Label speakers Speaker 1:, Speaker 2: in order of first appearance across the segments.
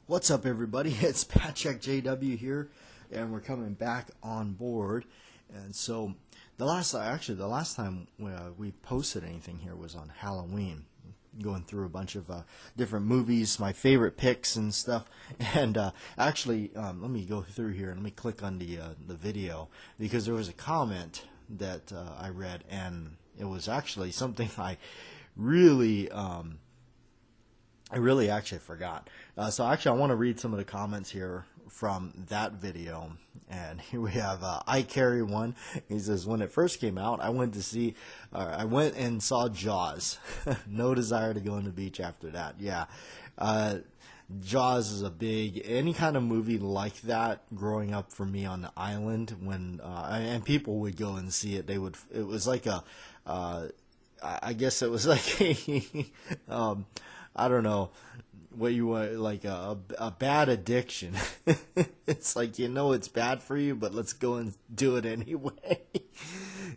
Speaker 1: What's up, everybody? It's Patcheck JW here, and we're coming back on board. And so, the last time we posted anything here was on Halloween, going through a bunch of different movies, my favorite picks and stuff. And actually, let me go through here and let me click on the video, because there was a comment that I read, and it was actually something I really actually forgot. So actually, I want to read some of the comments here from that video. And here we have I Carry One. He says, when it first came out, I went and saw Jaws. No desire to go on the beach after that. Yeah. Jaws is any kind of movie like that growing up for me on the island, when and people would go and see it. It was like I guess it was like I don't know what you want, like a bad addiction. It's like, it's bad for you, but let's go and do it anyway.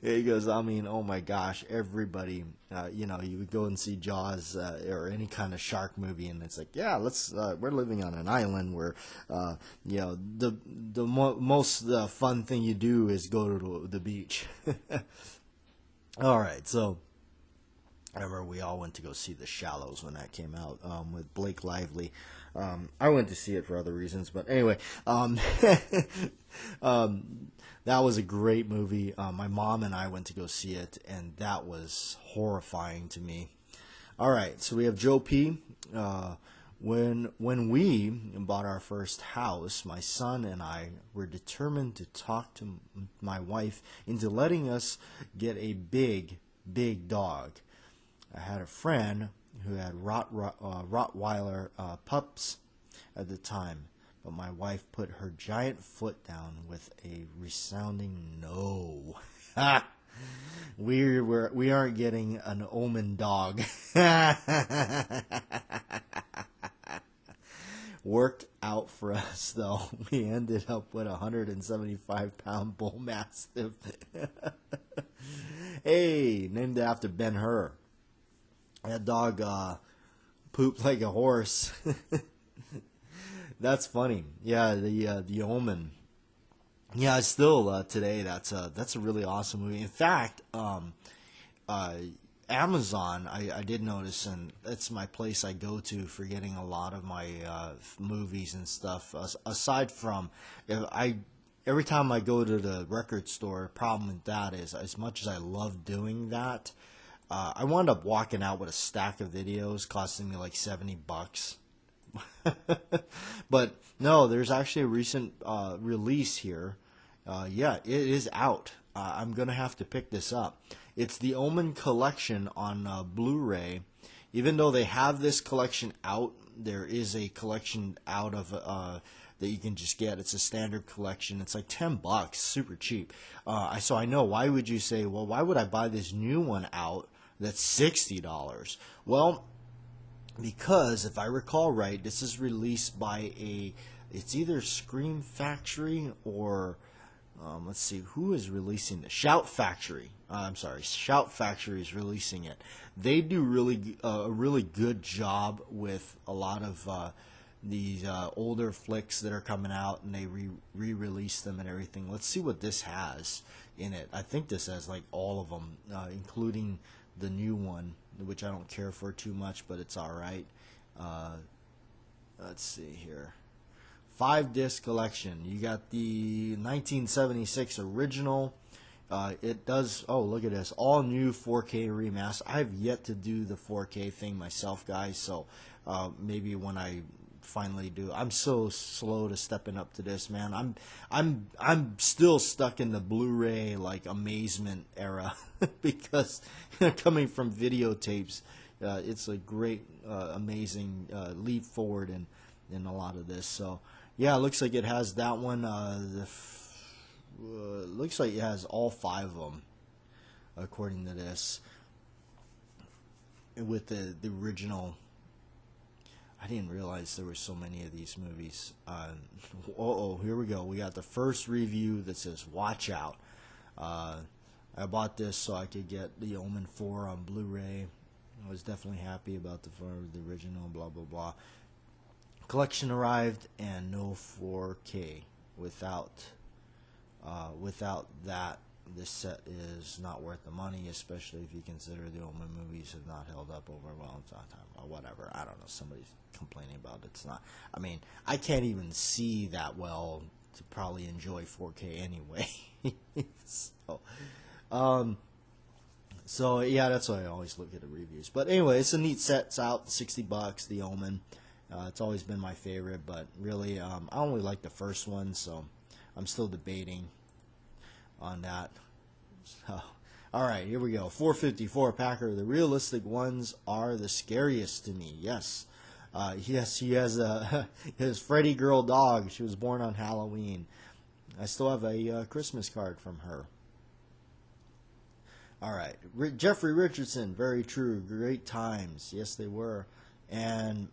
Speaker 1: He goes, I mean, oh my gosh, everybody, you would go and see Jaws or any kind of shark movie, and it's like, yeah, we're living on an island where, the most fun thing you do is go to the beach. All right, so I remember we all went to go see The Shallows when that came out, with Blake Lively. I went to see it for other reasons, but anyway, that was a great movie. My mom and I went to go see it, and that was horrifying to me. All right, so we have Joe P. When we bought our first house, my son and I were determined to talk to my wife into letting us get a big dog. I had a friend who had Rottweiler pups at the time, but my wife put her giant foot down with a resounding no. We aren't getting an Omen dog. Worked out for us, though. We ended up with a 175-pound bull mastiff. Hey, named after Ben-Hur. That dog pooped like a horse. That's funny. Yeah, the Omen. Yeah, still today that's a really awesome movie. In fact, Amazon, I did notice, and that's my place I go to for getting a lot of my movies and stuff. Aside from, every time I go to the record store, problem with that is, as much as I love doing that, I wound up walking out with a stack of videos costing me like $70. But no, there's actually a recent release here. Yeah, it is out. I'm going to have to pick this up. It's the Omen collection on Blu-ray. Even though they have this collection out, there is a collection out of that you can just get. It's a standard collection. It's like $10, super cheap. So I know, why would you say, well, why would I buy this new one out that's $60? Well, because if I recall right, this is released by it's either Scream Factory or let's see, who is releasing this? Shout Factory. Shout Factory is releasing it. They do a really good job with a lot of these older flicks that are coming out, and they re-release them and everything. Let's see what this has in it. I think this has like all of them, including the new one, which I don't care for too much, but it's all right. Let's see here. 5-disc collection. You got the 1976 original. It does, oh, look at this, all new 4K remaster. I have yet to do the 4K thing myself, guys, so maybe when I finally do. I'm so slow to stepping up to this, man. I'm still stuck in the Blu-ray like amazement era because coming from videotapes, it's a great amazing leap forward in a lot of this. So yeah, it looks like it has that one. Looks like it has all 5 of them according to this, with the original. I didn't realize there were so many of these movies. Here we go. We got the first review that says, watch out. I bought this so I could get the Omen 4 on Blu-ray. I was definitely happy about the original, blah, blah, blah. Collection arrived and no 4K. Without that, this set is not worth the money, especially if you consider the Omen movies have not held up over a long time or whatever. I don't know. Somebody's complaining about it. It's not. I mean, I can't even see that well to probably enjoy 4K anyway. so, so yeah, that's why I always look at the reviews. But anyway, it's a neat set. It's out, $60, The Omen. It's always been my favorite, but really, I only like the first one, so I'm still debating on that. So, all right, here we go. 454 Packer. The realistic ones are the scariest to me. Yes. Yes, he has his Freddy girl dog. She was born on Halloween. I still have a Christmas card from her. All right, Jeffrey Richardson. Very true. Great times. Yes, they were. And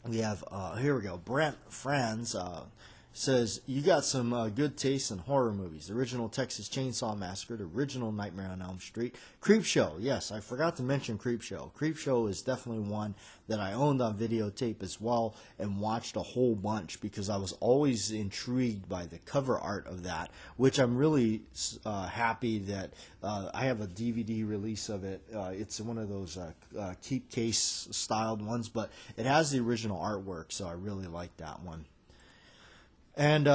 Speaker 1: we have here we go. Brent Franz says, you got some good taste in horror movies. The original Texas Chainsaw Massacre, the original Nightmare on Elm Street, Creepshow. Yes, I forgot to mention Creepshow. Creepshow is definitely one that I owned on videotape as well and watched a whole bunch because I was always intrigued by the cover art of that, which I'm really happy that I have a DVD release of it. It's one of those keep case styled ones, but it has the original artwork, so I really like that one. And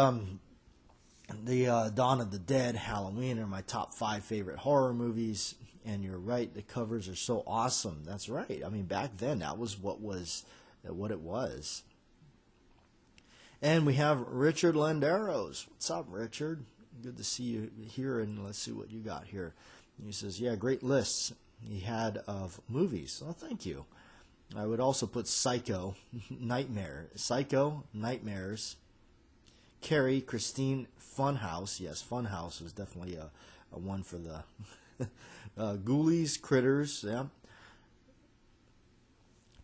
Speaker 1: the Dawn of the Dead, Halloween are my top 5 favorite horror movies. And you're right, the covers are so awesome. That's right. I mean, back then that was what it was. And we have Richard Landeros. What's up, Richard? Good to see you here. And let's see what you got here. He says, yeah, great lists he had of movies. Well, thank you. I would also put Psycho, Nightmares. Carrie, Christine, Funhouse. Yes, Funhouse was definitely a one for the Ghoulies, Critters. Yeah.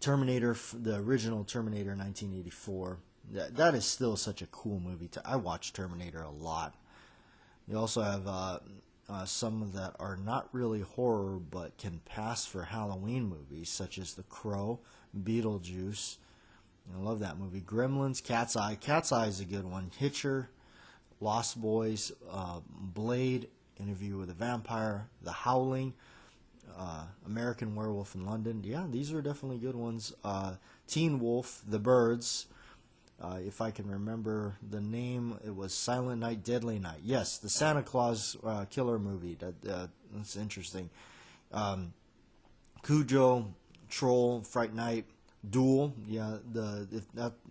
Speaker 1: Terminator, the original Terminator, 1984. That is still such a cool movie. I watch Terminator a lot. You also have some that are not really horror but can pass for Halloween movies, such as The Crow, Beetlejuice. I love that movie. Gremlins, Cat's Eye. Cat's Eye is a good one. Hitcher, Lost Boys, Blade, Interview with a Vampire, The Howling, American Werewolf in London. Yeah, these are definitely good ones. Teen Wolf, The Birds. If I can remember the name, it was Silent Night, Deadly Night. Yes, the Santa Claus killer movie. That's interesting. Cujo, Troll, Fright Night. Duel, yeah,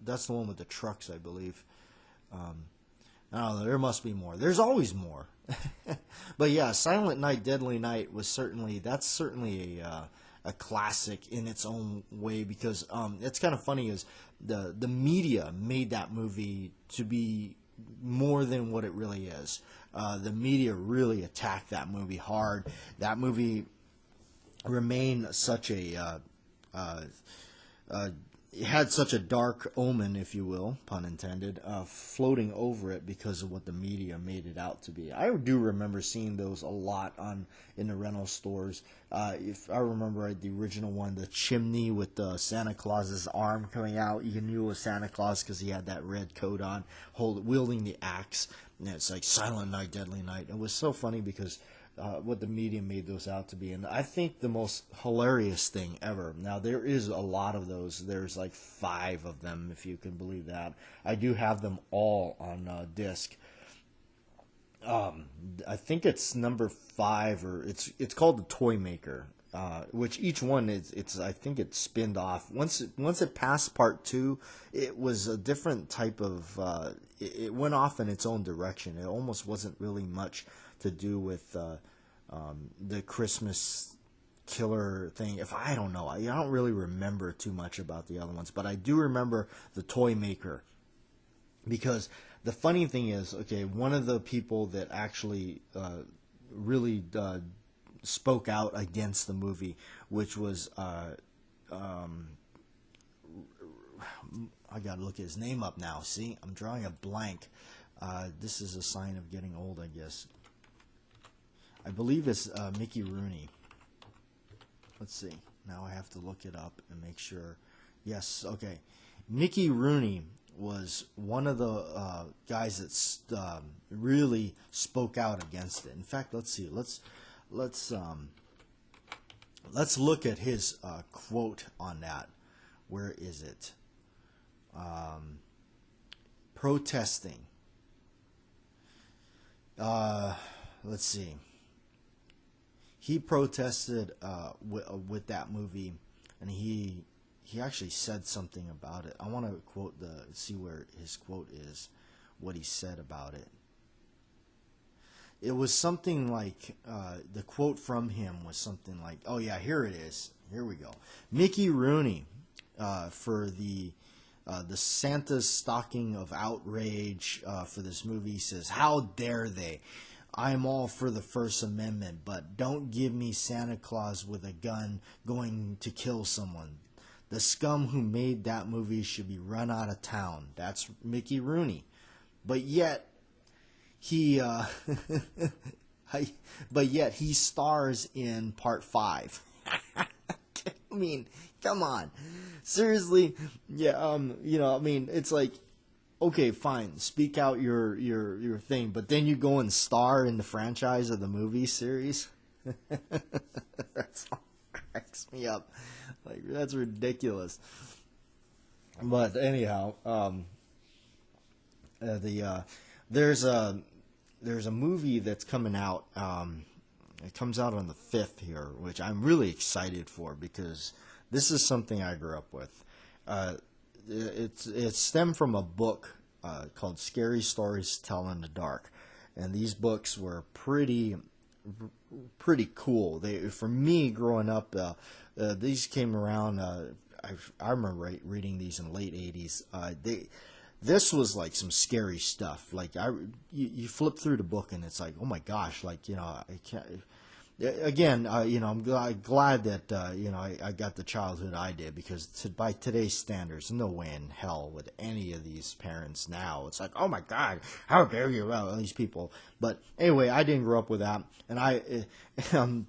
Speaker 1: that's the one with the trucks, I believe. I don't know, there must be more. There's always more. But yeah, Silent Night, Deadly Night was certainly a classic in its own way because it's kind of funny is the media made that movie to be more than what it really is. The media really attacked that movie hard. That movie remained such a it had such a dark omen, if you will, pun intended, floating over it because of what the media made it out to be. I do remember seeing those a lot in the rental stores. If I remember right, the original one, the chimney with the Santa Claus's arm coming out, you knew it was Santa Claus because he had that red coat on, wielding the axe. And it's like Silent Night, Deadly Night. It was so funny because what the media made those out to be. And I think the most hilarious thing ever, now there is a lot of those, there's like 5 of them if you can believe that. I do have them all on disc. I think it's number 5, or it's called the Toy Maker, which each one it's I think it's spinned off. Once it passed part 2, it was a different type of it went off in its own direction. It almost wasn't really much to do with the Christmas killer thing. I don't know, I don't really remember too much about the other ones, but I do remember the Toy Maker because the funny thing is, okay, one of the people that actually really spoke out against the movie, which was I gotta look his name up now. See, I'm drawing a blank. This is a sign of getting old, I guess. I believe it's Mickey Rooney. Let's see. Now I have to look it up and make sure. Yes, okay. Mickey Rooney was one of the guys that really spoke out against it. In fact, let's see. Let's look at his quote on that. Where is it? Protesting. Let's see. He protested with that movie, and he actually said something about it. I want to see where his quote is, what he said about it. It was something like, the quote from him was something like, oh yeah, here it is. Here we go. Mickey Rooney, for the Santa's stocking of outrage for this movie, says, "How dare they? I'm all for the First Amendment, but don't give me Santa Claus with a gun going to kill someone. The scum who made that movie should be run out of town." That's Mickey Rooney. But yet he he stars in Part 5. I mean, come on. Seriously, yeah, it's like, okay, fine, speak out your thing, but then you go and star in the franchise of the movie series. That cracks me up. Like, that's ridiculous. But anyhow, there's a movie that's coming out. It comes out on the 5th here, which I'm really excited for because this is something I grew up with. It stemmed from a book called Scary Stories to Tell in the Dark, and these books were pretty cool. For me growing up, these came around. I remember reading these in the late 80s. This was like some scary stuff. Like you flip through the book and it's like, oh my gosh, like, I can't. Again, I'm glad that I got the childhood I did, because by today's standards, no way in hell would any of these parents now. It's like, oh my God, how dare you, all these people. But anyway, I didn't grow up with that, and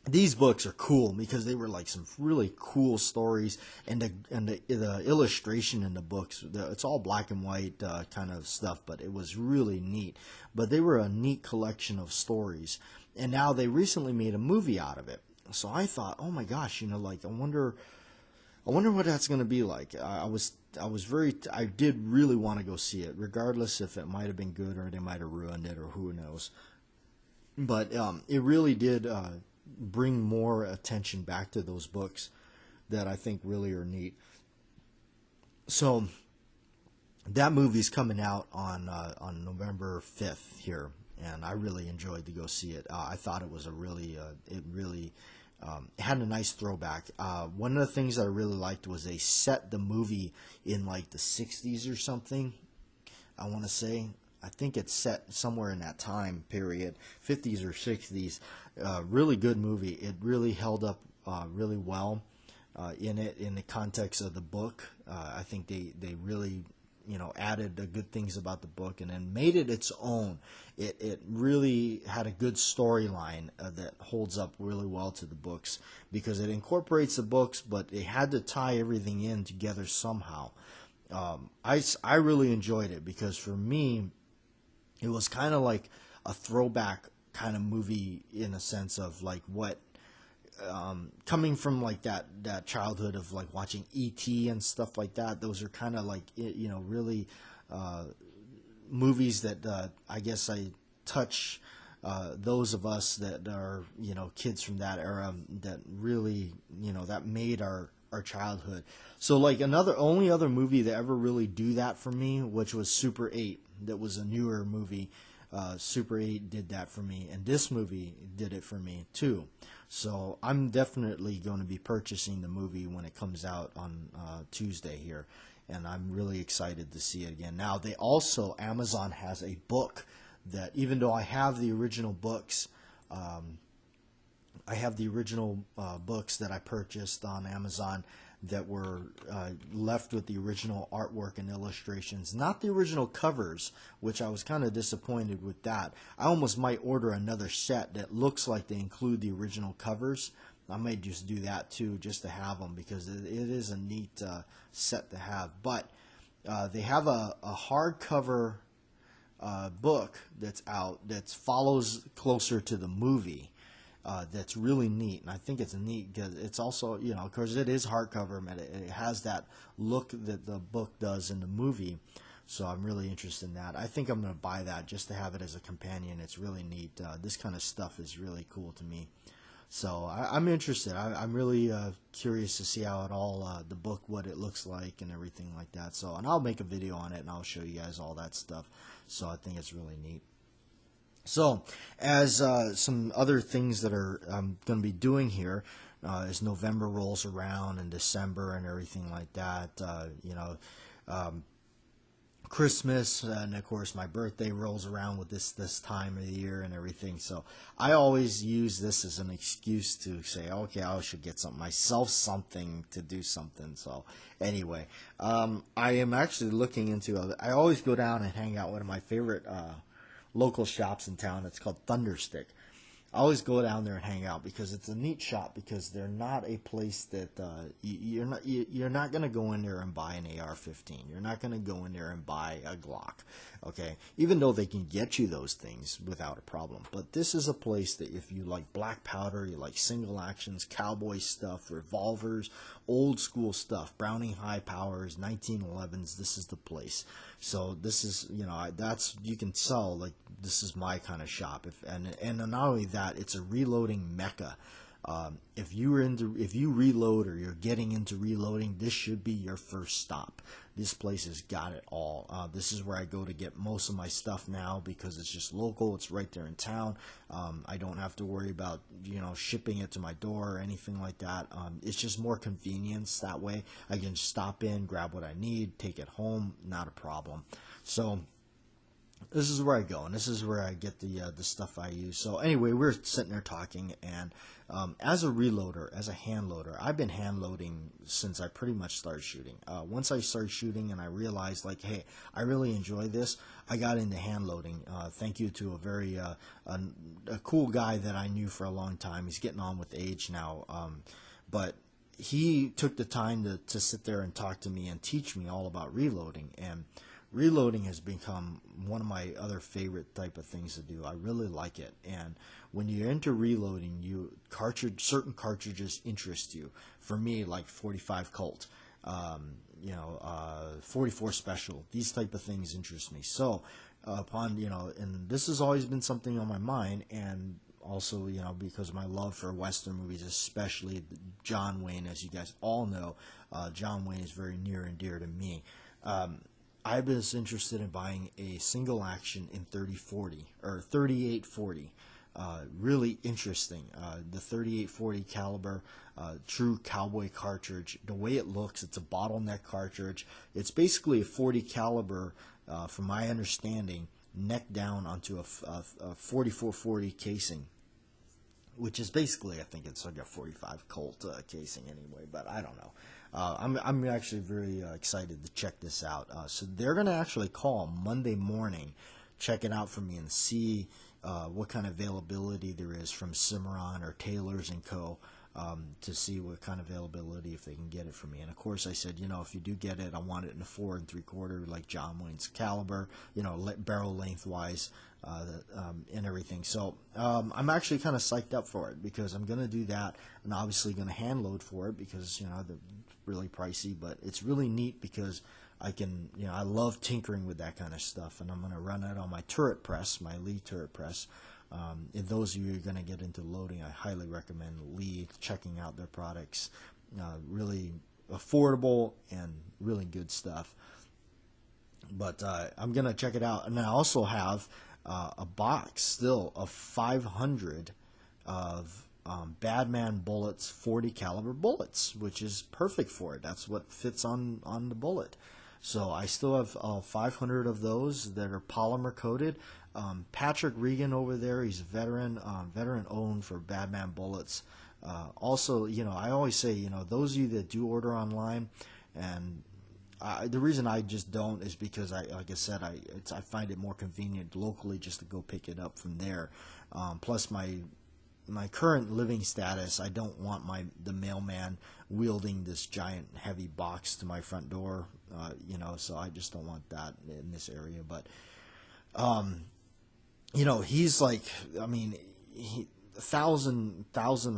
Speaker 1: these books are cool because they were like some really cool stories, and the illustration in the books, it's all black and white kind of stuff, but it was really neat. But they were a neat collection of stories, and now they recently made a movie out of it. So I thought, oh my gosh, like I wonder what that's going to be like. I did really want to go see it, regardless if it might have been good or they might have ruined it or who knows. But it really did bring more attention back to those books that I think really are neat. So that movie's coming out on November 5th here, and I really enjoyed to go see it. I thought it was it really had a nice throwback. One of the things that I really liked was they set the movie in like the 60s or something, I want to say. I think it's set somewhere in that time period, 50s or 60s. Really good movie. It really held up really well in the context of the book. I think they really added the good things about the book and then made it its own. It really had a good storyline that holds up really well to the books, because it incorporates the books, but it had to tie everything in together somehow. I really enjoyed it because for me, it was kind of like a throwback kind of movie in a sense of like what, coming from like that childhood of like watching E.T. and stuff like that. Those are kind of like, really movies that I guess I touch those of us that are, kids from that era that really, that made our childhood. So like only other movie that ever really do that for me, which was Super 8. That was a newer movie. Super 8 did that for me, and this movie did it for me too. So I'm definitely going to be purchasing the movie when it comes out on Tuesday here, and I'm really excited to see it again. Now, Amazon has a book that, even though I have the original books, books that I purchased on Amazon that were left with the original artwork and illustrations, not the original covers, which I was kind of disappointed with that. I almost might order another set that looks like they include the original covers I may just do that too, just to have them, because it is a neat set to have. But they have a hardcover book that's out that follows closer to the movie. That's really neat, and I think it's neat because it's also, of course, it is hardcover, and it has that look that the book does in the movie. So I'm really interested in that. I think I'm going to buy that just to have it as a companion. It's really neat. This kind of stuff is really cool to me. So I'm interested. I'm really curious to see how it all, the book, what it looks like and everything like that. So, and I'll make a video on it and I'll show you guys all that stuff. So I think it's really neat. So, as some other things that I'm going to be doing here, as November rolls around and December and everything like that, Christmas, and of course my birthday rolls around with this time of the year and everything. So I always use this as an excuse to say, okay, I should get myself something to do something. So anyway, I am actually looking into. I always go down and hang out. One of my favorite local shops in town. It's called ThunderStick. I always go down there and hang out because it's a neat shop, because they're not a place that you're not going to go in there and buy an AR-15. You're not going to go in there and buy a Glock, okay? Even though they can get you those things without a problem. But this is a place that if you like black powder, you like single actions, cowboy stuff, revolvers, old school stuff, Browning high powers, 1911s, this is the place. So this is, that's, you can tell, like, this is my kind of shop. And not only that, it's a reloading mecca. If you reload, or you're getting into reloading, this should be your first stop. This place has got it all. This is where I go to get most of my stuff now, because it's just local. It's right there in town. I don't have to worry about shipping it to my door or anything like that. It's just more convenience that way. I can stop in, grab what I need, take it home, not a problem. So this is where I go, and this is where I get the stuff I use. So anyway, we're sitting there talking, and as a reloader, as a hand loader, I've been hand loading since I pretty much started shooting. Once I started shooting and I realized, like, hey, I really enjoy this, I got into hand loading. Thank you to a very a cool guy that I knew for a long time. He's getting on with age now, but he took the time to sit there and talk to me and teach me all about reloading. And reloading has become one of my other favorite type of things to do. I really like it. And when you're into reloading, certain cartridges interest you. For me, like 45 Colt, 44 Special, these type of things interest me. So and this has always been something on my mind, and also, because of my love for Western movies, especially John Wayne, as you guys all know, John Wayne is very near and dear to me. I was interested in buying a single action in 30-40 or 38-40. Really interesting. The 38-40 caliber, true cowboy cartridge. The way it looks, it's a bottleneck cartridge. It's basically a 40 caliber, from my understanding, neck down onto a 44-40 casing, which is basically, I think it's like a 45 Colt casing anyway, but I don't know. I'm actually very excited to check this out. So they're going to actually call Monday morning, check it out for me, and see what kind of availability there is from Cimarron or Taylor's & Co. To see what kind of availability, if they can get it for me. And of course I said, if you do get it, I want it in a 4 3/4, like John Wayne's caliber, barrel lengthwise, and everything. So I'm actually kind of psyched up for it, because I'm going to do that, and obviously going to hand load for it, because they're really pricey, but it's really neat because I can, I love tinkering with that kind of stuff, and I'm going to run it on my turret press, my Lee turret press. If those of you are going to get into loading, I highly recommend Lee, checking out their products. Really affordable and really good stuff. But I'm going to check it out. And I also have a box still of 500 of Badman Bullets 40 caliber bullets, which is perfect for it. That's what fits on the bullet. So I still have 500 of those that are polymer coated. Patrick Regan over there, he's a veteran owned for Badman Bullets. Also, I always say, those of you that do order online, and the reason I just don't is because like I said, I find it more convenient locally just to go pick it up from there. Plus my my current living status, I don't want the mailman wielding this giant heavy box to my front door, you know, so I just don't want that in this area. But you know, he's like, I mean, 1,000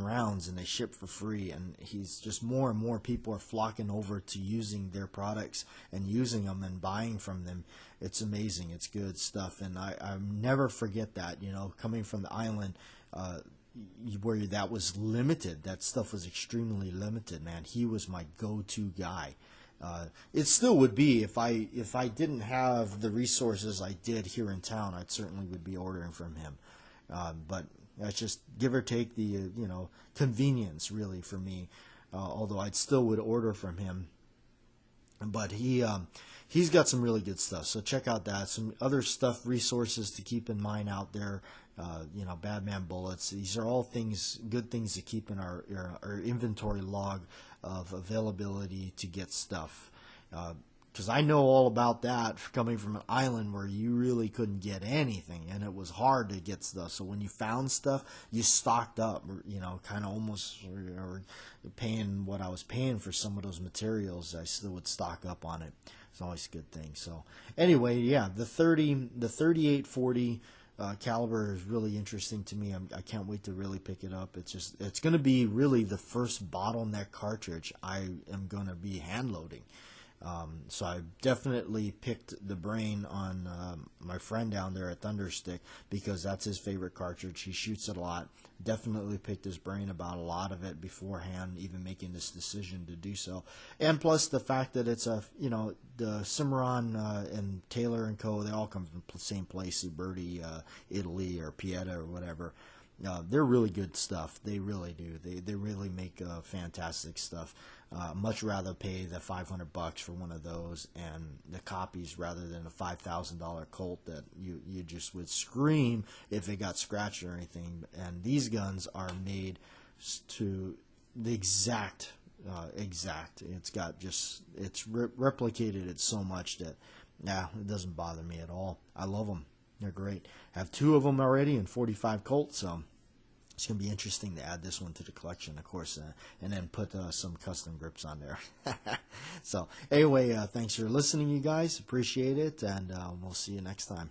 Speaker 1: rounds and they ship for free, and he's just more and more people are flocking over to using their products and using them and buying from them. It's amazing. It's good stuff, and I never forget that, you know, coming from the island where that was limited. That stuff was extremely limited, man. He was my go-to guy. It still would be if I didn't have the resources I did here in town. I certainly would be ordering from him, but that's just give or take the you know, convenience really for me. Although I still would order from him, but he's got some really good stuff. So check out that. Some other stuff, resources to keep in mind out there. You know, Badman bullets. These are all things, good things to keep in our inventory log of availability to get stuff. Because I know all about that coming from an island where you really couldn't get anything, and it was hard to get stuff. So when you found stuff, you stocked up, you know, kind of almost or paying what I was paying for some of those materials. I still would stock up on it. It's always a good thing. So anyway, yeah, the 3840 caliber is really interesting to me. I can't wait to really pick it up. It's going to be really the first bottleneck cartridge I am going to be hand loading. So I definitely picked the brain on my friend down there at ThunderStick, because that's his favorite cartridge. He shoots it a lot. Definitely picked his brain about a lot of it beforehand, even making this decision to do so. And plus the fact that it's you know, the Cimarron and Taylor and Co., they all come from the same place, Uberti, Italy, or Pieta or whatever. They're really good stuff. They really do. They really make fantastic stuff. Much rather pay the $500 for one of those and the copies rather than a $5,000 Colt that you just would scream if it got scratched or anything. And these guns are made to the exact. It's got it's replicated it so much that it doesn't bother me at all. I love them. They're great. I have 2 of them already and 45 Colts, so it's going to be interesting to add this one to the collection, of course, and then put some custom grips on there. So anyway, thanks for listening, you guys. Appreciate it, and we'll see you next time.